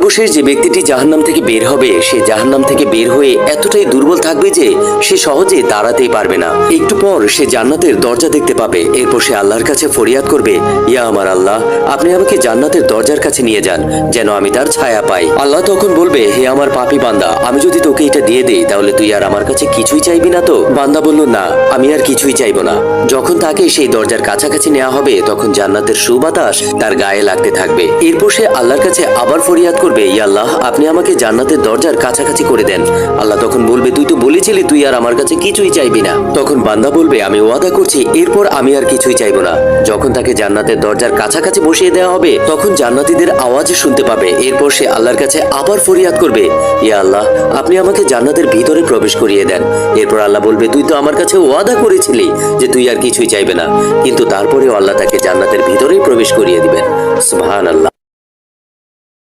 সর্বশেষ যে ব্যক্তিটি জাহান্নাম থেকে বের হবে সে জাহান্নাম থেকে বের হয়ে এতটাই দুর্বল থাকবে যে সে সহজে দাঁড়াতেই পারবে না। একটু পর সে জান্নাতের দরজা দেখতে পাবে। এরপর সে আল্লাহর কাছে ফরিয়াদ করবে, ইয়া আমার আল্লাহ, আপনি আমাকে জান্নাতের দরজার কাছে নিয়ে যান যেন আমি তার ছায়া পাই। আল্লাহ তখন বলবে, হে আমার পাপী বান্দা, আমি যদি তোকে এটা দিয়ে দেই তাহলে তুই আর আমার কাছে কিছুই চাইবি না তো? বান্দা বলল, না, আমি আর কিছুই চাইবো না। যখন তাকে সেই দরজার কাছাকাছি নেওয়া হবে তখন জান্নাতের সুবাতাস তার গায়ে লাগতে থাকবে। এরপর সে আল্লাহর কাছে আবার ফরিয়াদ করবে, ইয়া আল্লাহ, আপনি আমাকে জান্নাতের দরজার কাছাকাছি করে দেন। আল্লাহ তখন বলবে, তুই তো বলেছিলি তুই আর আমার কাছে কিছুই চাইবি না। তখন বান্দা বলবে, আমি ওয়াদা করছি এরপর আমি আর কিছুই চাইবো না। যখন তাকে জান্নাতের দরজার কাছাকাছি বসিয়ে দেওয়া হবে তখন জান্নাতীদের আওয়াজ শুনতে পাবে। এরপর সে আল্লাহর কাছে আবার ফরিয়াদ করবে, ইয়া আল্লাহ, আপনি আমাকে জান্নাতের ভিতরে প্রবেশ করিয়ে দেন। এরপর আল্লাহ বলবে, তুই তো আমার কাছে ওয়াদা করেছিলি যে তুই আর কিছুই চাইবে না। কিন্তু তারপরেও আল্লাহ তাকে জান্নাতের ভিতরেই প্রবেশ করিয়ে দিবেন। সুবহানাল্লাহ।